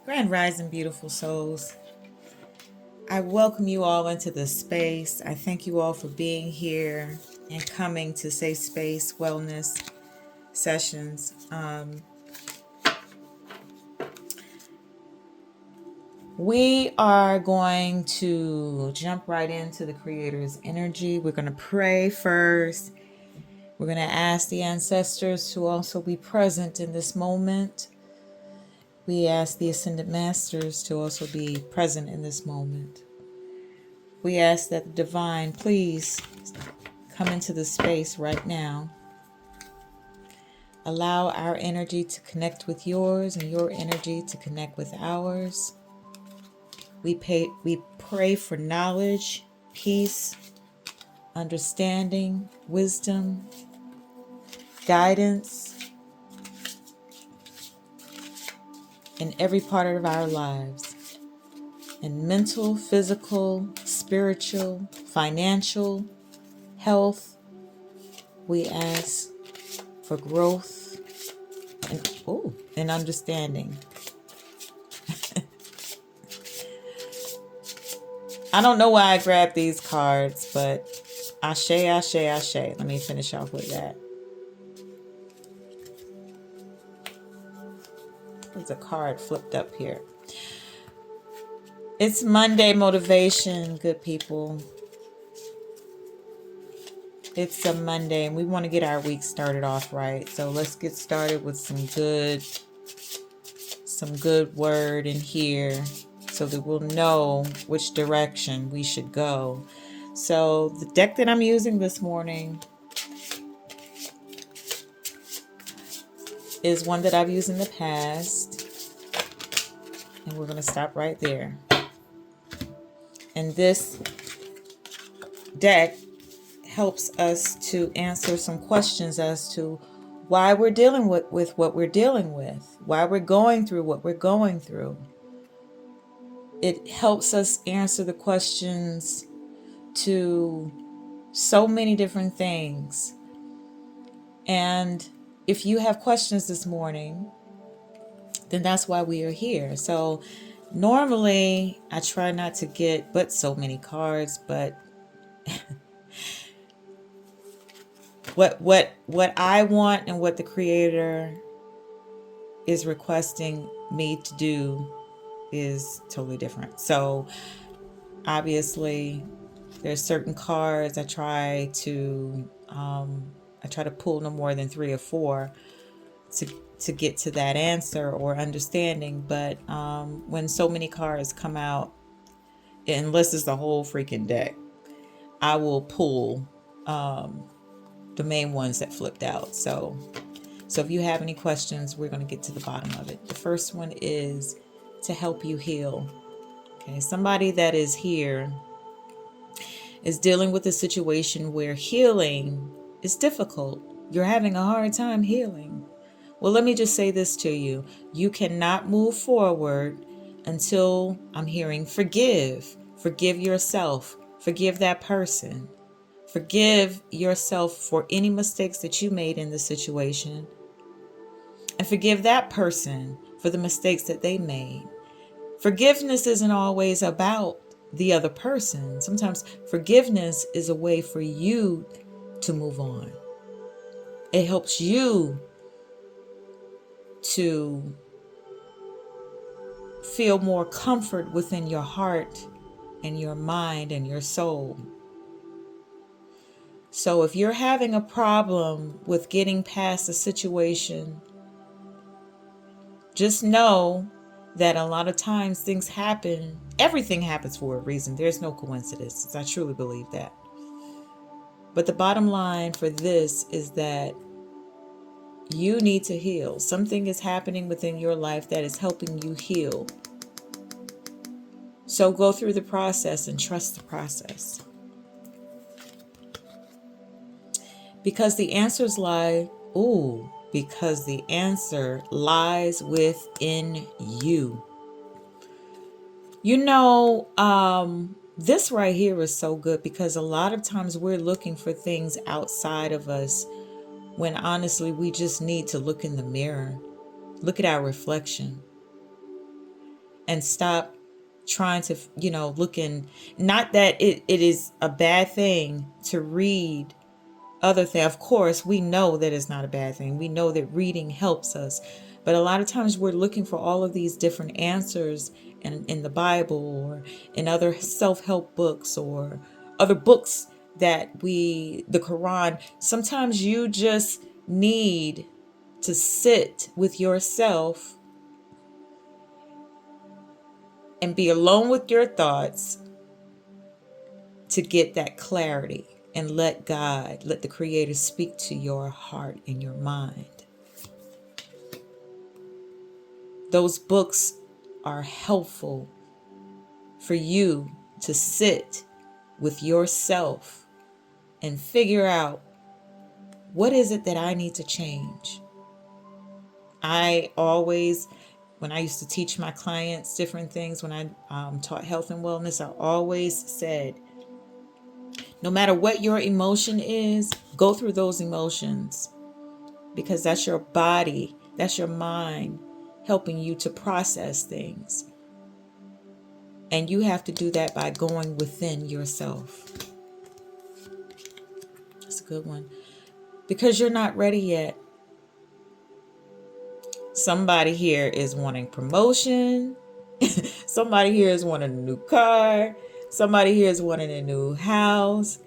Grand Rising, beautiful souls. I welcome you all into this space. I thank you all for being here and coming to Safe Space Wellness Sessions. We are going to jump right into the Creator's energy. We're going to pray first. We're going to ask the ancestors to also be present in this moment. We ask the Ascended Masters to also be present in this moment. We ask that the Divine please come into the space right now. Allow our energy to connect with yours and your energy to connect with ours. We pray for knowledge, peace, understanding, wisdom, guidance in every part of our lives. In mental, physical, spiritual, financial, health, we ask for growth and understanding. I don't know why I grabbed these cards, but ashe, ashe, ashe. Let me finish off with that. There's a card flipped up here. It's Monday motivation, good people. It's a Monday and we want to get our week started off right. So let's get started with some good word in here so that we'll know which direction we should go. So the deck that I'm using this morning is one that I've used in the past. And we're going to stop right there. And this deck helps us to answer some questions as to why we're dealing with what we're dealing with, why we're going through what we're going through. It helps us answer the questions to so many different things. And if you have questions this morning, then that's why we are here. So normally I try not to get but so many cards, but what I want and what the Creator is requesting me to do is totally different. So obviously there's certain cards I try to pull no more than 3 or 4 to get to that answer or understanding. But when so many cards come out, unless it's the whole freaking deck, I will pull the main ones that flipped out. So if you have any questions, we're going to get to the bottom of it. The first one is to help you heal. Okay, somebody that is here is dealing with a situation where healing is difficult. You're having a hard time healing. Well, let me just say this to you. You cannot move forward until I'm hearing forgive. Forgive yourself. Forgive that person. Forgive yourself for any mistakes that you made in the situation. And forgive that person for the mistakes that they made. Forgiveness isn't always about the other person. Sometimes forgiveness is a way for you to move on. It helps you to feel more comfort within your heart and your mind and your soul. So if you're having a problem with getting past a situation, just know that a lot of times things happen. Everything happens for a reason. There's no coincidences. I truly believe that. But the bottom line for this is that you need to heal. Something is happening within your life that is helping you heal. So go through the process and trust the process. Because the answers because the answer lies within you. You know, this right here is so good because a lot of times we're looking for things outside of us when honestly we just need to look in the mirror. Look at our reflection. and stop trying to, looking, not that it is a bad thing to read other thing. Of course, we know that it's not a bad thing. We know that reading helps us. But a lot of times we're looking for all of these different answers in the Bible or in other self-help books or other books the Quran. Sometimes you just need to sit with yourself and be alone with your thoughts to get that clarity and let the Creator speak to your heart and your mind. Those books are helpful for you to sit with yourself and figure out, what is it that I need to change? I always, when I used to teach my clients different things, when I taught health and wellness, I always said, no matter what your emotion is, go through those emotions, because that's your body, that's your mind helping you to process things. And you have to do that by going within yourself. That's a good one. Because you're not ready yet. Somebody here is wanting promotion. Somebody here is wanting a new car. Somebody here is wanting a new house.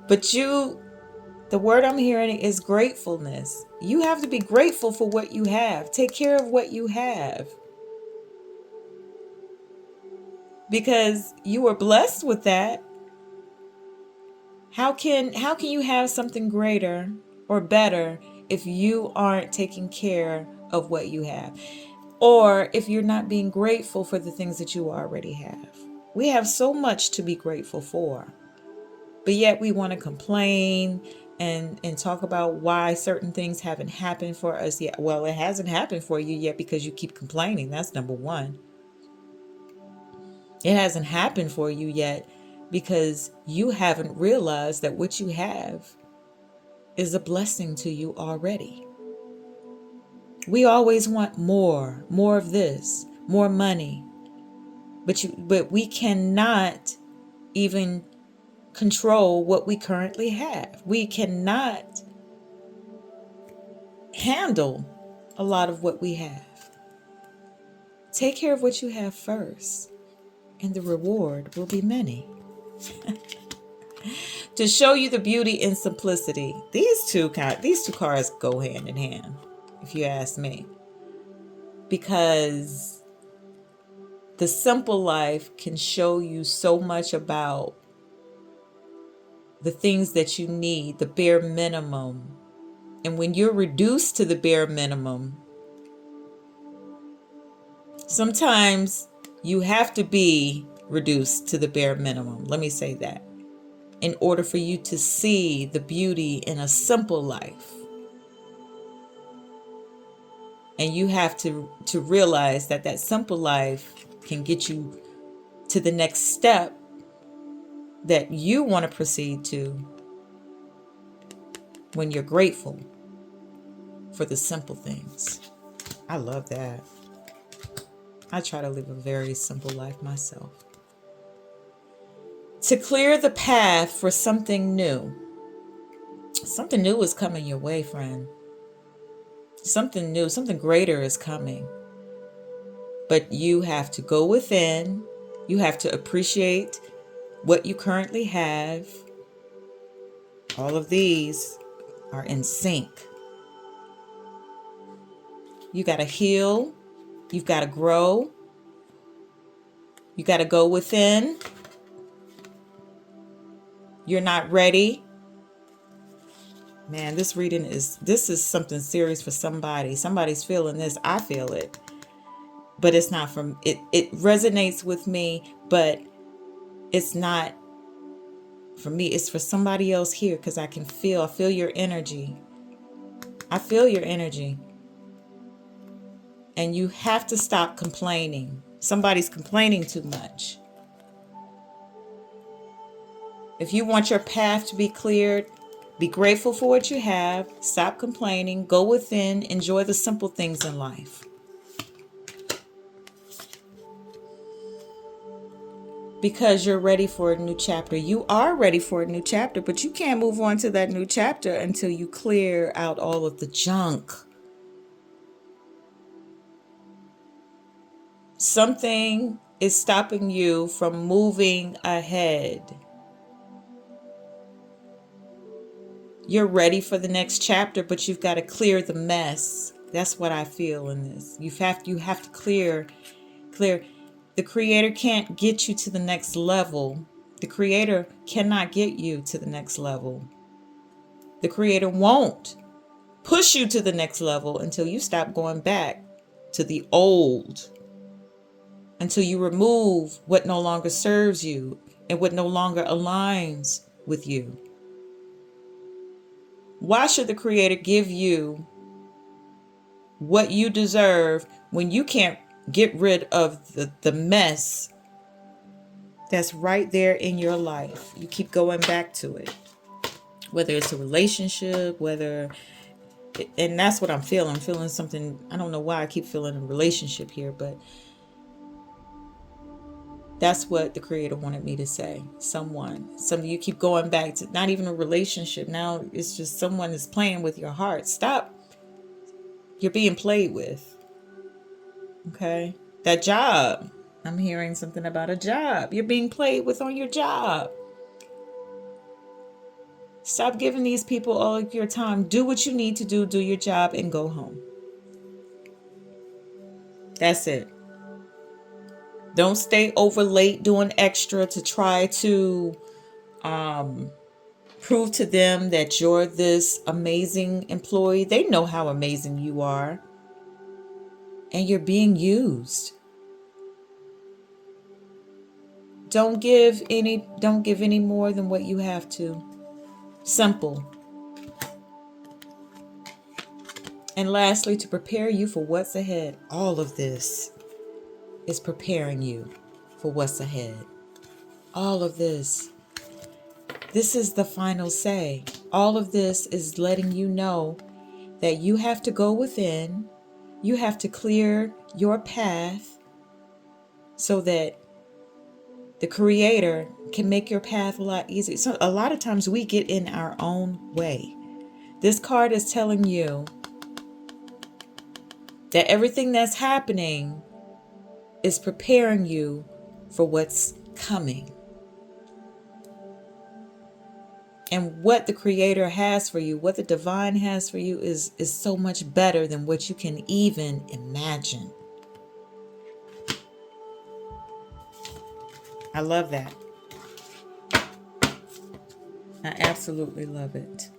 But the word I'm hearing is gratefulness. You have to be grateful for what you have. Take care of what you have. Because you were blessed with that. How can you have something greater or better if you aren't taking care of what you have? Or if you're not being grateful for the things that you already have? We have so much to be grateful for. But yet we want to complain and talk about why certain things haven't happened for us yet. Well, it hasn't happened for you yet because you keep complaining. That's number one. It hasn't happened for you yet because you haven't realized that what you have is a blessing to you already. We always want more of this, more money. But we cannot even control what we currently have. We cannot handle a lot of what we have. Take care of what you have first, and the reward will be many. To show you the beauty in simplicity. These two cards go hand in hand, if you ask me. Because the simple life can show you so much about the things that you need, the bare minimum. And when you're reduced to the bare minimum, sometimes you have to be reduced to the bare minimum. Let me say that. In order for you to see the beauty in a simple life. And you have to realize that simple life can get you to the next step that you want to proceed to when you're grateful for the simple things. I love that. I try to live a very simple life myself. To clear the path for something new. Something new is coming your way, friend. Something new, something greater is coming. But you have to go within. You have to appreciate what you currently have. All of these are in sync. You got to heal. You've got to grow. You got to go within. You're not ready. Man, this is something serious for somebody. Somebody's feeling this. I feel it. But it's not from it. It resonates with me, but it's not for me. It's for somebody else here, because I feel your energy. I feel your energy. And you have to stop complaining. Somebody's complaining too much. If you want your path to be cleared, be grateful for what you have. Stop complaining. Go within. Enjoy the simple things in life. because you're ready for a new chapter. You are ready for a new chapter, but you can't move on to that new chapter until you clear out all of the junk. Something is stopping you from moving ahead. You're ready for the next chapter, but you've got to clear the mess. That's what I feel in this. You have to clear. The Creator can't get you to the next level. The Creator cannot get you to the next level. The Creator won't push you to the next level until you stop going back to the old. Until you remove what no longer serves you and what no longer aligns with you. Why should the Creator give you what you deserve when you can't get rid of the mess that's right there in your life? You keep going back to it. Whether it's a relationship, and that's what I'm feeling. I'm feeling something. I don't know why I keep feeling a relationship here, but that's what the Creator wanted me to say. Some you keep going back to, not even a relationship. Now it's just someone is playing with your heart. Stop. You're being played with. Okay? That job. I'm hearing something about a job. You're being played with on your job. Stop giving these people all of your time. Do what you need to do your job, and go home. That's it. Don't stay over late doing extra to try to prove to them that you're this amazing employee. They know how amazing you are. And you're being used. Don't give any more than what you have to. Simple. And lastly, to prepare you for what's ahead. All of this is preparing you for what's ahead. All of this. This is the final say. All of this is letting you know that you have to go within. You have to clear your path so that the Creator can make your path a lot easier. So a lot of times we get in our own way. This card is telling you that everything that's happening is preparing you for what's coming. And what the Creator has for you, what the divine has for you is so much better than what you can even imagine. I love that. I absolutely love it.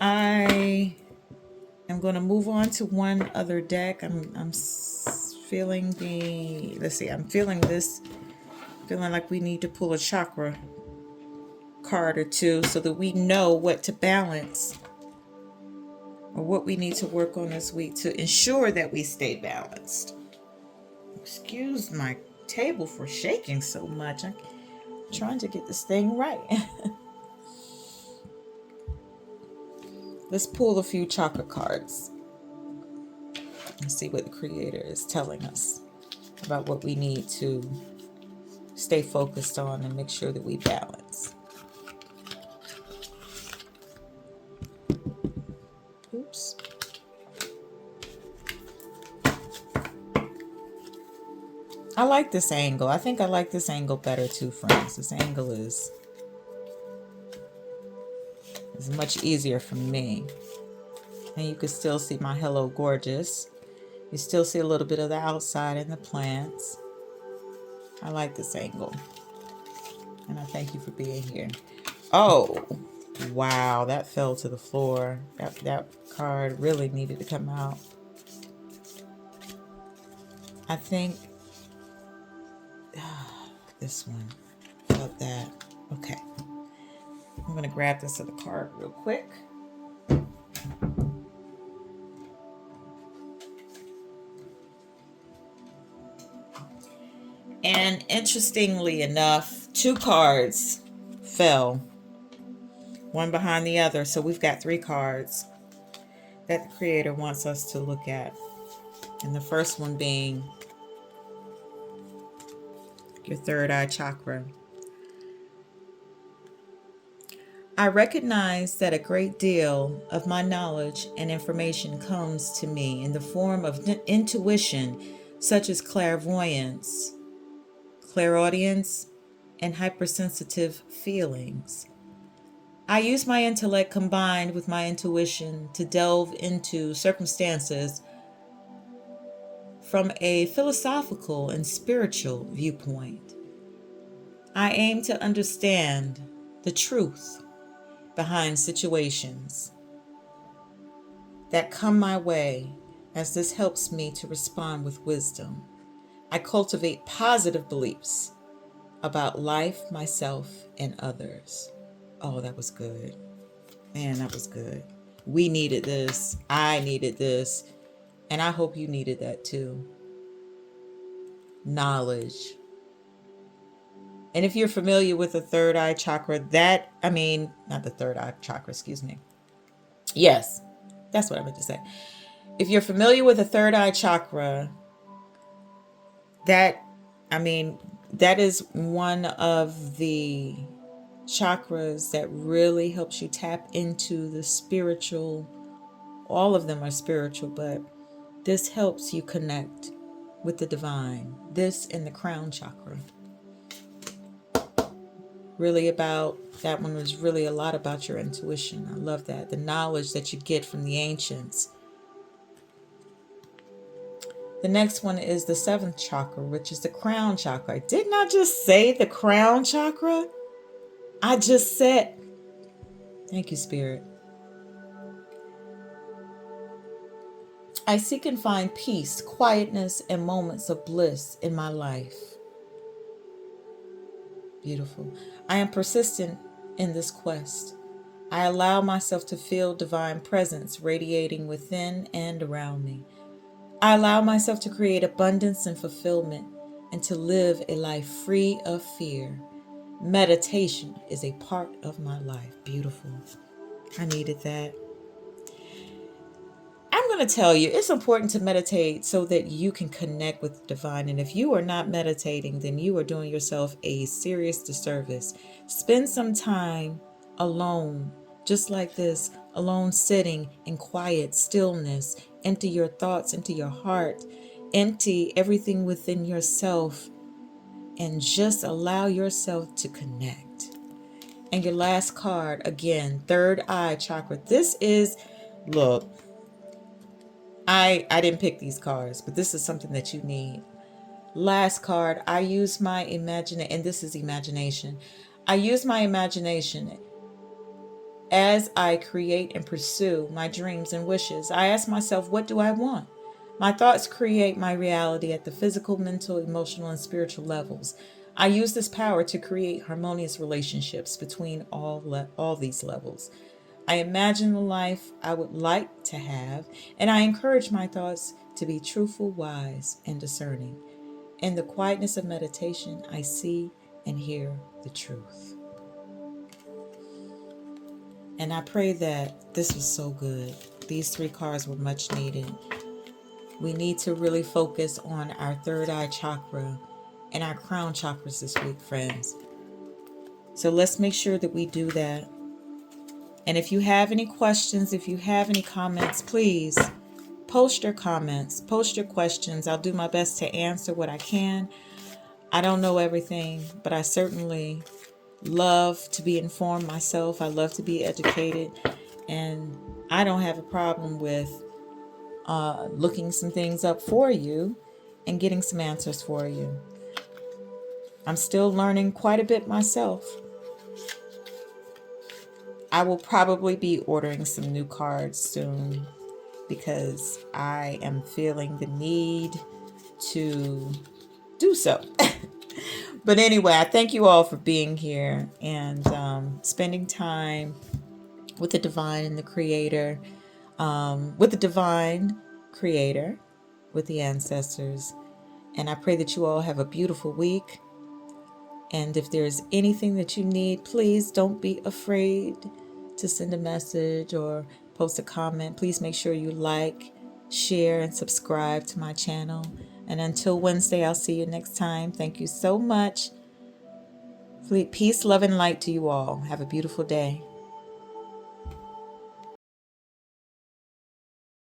I am going to move on to one other deck. I'm feeling I'm feeling this, feeling like we need to pull a chakra card or two so that we know what to balance or what we need to work on this week to ensure that we stay balanced. Excuse my table for shaking so much. I'm trying to get this thing right. Let's pull a few chakra cards and see what the Creator is telling us about what we need to stay focused on and make sure that we balance. Oops. I like this angle. I think I like this angle better too, friends. This angle is much easier for me. And you can still see my Hello Gorgeous. You still see a little bit of the outside in the plants. I like this angle. And I thank you for being here. Oh, wow. That fell to the floor. That card really needed to come out. I think this one. About that. Okay. I'm going to grab this other card real quick. And interestingly enough, two cards fell, one behind the other. So we've got three cards that the Creator wants us to look at. And the first one being your third eye chakra. I recognize that a great deal of my knowledge and information comes to me in the form of intuition, such as clairvoyance, clairaudience, and hypersensitive feelings. I use my intellect combined with my intuition to delve into circumstances from a philosophical and spiritual viewpoint. I aim to understand the truth behind situations that come my way, as this helps me to respond with wisdom. I cultivate positive beliefs about life, myself, and others. Oh, that was good. Man, that was good. We needed this. I needed this. And I hope you needed that too. Knowledge. And if you're familiar with the third eye chakra, not the third eye chakra, excuse me. Yes, that's what I meant to say. If you're familiar with the third eye chakra, that is one of the chakras that really helps you tap into the spiritual. All of them are spiritual, but this helps you connect with the divine. This and the crown chakra. That one was really a lot about your intuition. I love that. The knowledge that you get from the ancients. The next one is the seventh chakra, which is the crown chakra. Didn't I just say the crown chakra? I just said, thank you, Spirit. I seek and find peace, quietness, and moments of bliss in my life. Beautiful. I am persistent in this quest. I allow myself to feel divine presence radiating within and around me. I allow myself to create abundance and fulfillment and to live a life free of fear. Meditation is a part of my life. Beautiful. I needed that. I'm going to tell you, it's important to meditate so that you can connect with the divine. And if you are not meditating, then you are doing yourself a serious disservice. Spend some time alone, just like this, alone, sitting in quiet stillness. Empty your thoughts into your heart. Empty everything within yourself and just allow yourself to connect. And your last card, again, third eye chakra. Look, I didn't pick these cards, but this is something that you need. Last card, I use my imagination, and this is imagination. I use my imagination as I create and pursue my dreams and wishes. I ask myself, what do I want? My thoughts create my reality at the physical, mental, emotional, and spiritual levels. I use this power to create harmonious relationships between all these levels. I imagine the life I would like to have, and I encourage my thoughts to be truthful, wise, and discerning. In the quietness of meditation, I see and hear the truth. And I pray that this was so good. These 3 cards were much needed. We need to really focus on our third eye chakra and our crown chakras this week, friends. So let's make sure that we do that. And if you have any questions, if you have any comments, please post your comments, post your questions. I'll do my best to answer what I can. I don't know everything, but I certainly love to be informed myself. I love to be educated, and I don't have a problem with looking some things up for you and getting some answers for you. I'm still learning quite a bit myself. I will probably be ordering some new cards soon because I am feeling the need to do so. But anyway, I thank you all for being here and spending time with the divine and the creator, with the divine creator, with the ancestors. And I pray that you all have a beautiful week. And if there's anything that you need, please don't be afraid to send a message or post a comment. Please make sure you like, share, and subscribe to my channel. And until Wednesday, I'll see you next time. Thank you so much. Peace, love, and light to you all. Have a beautiful day.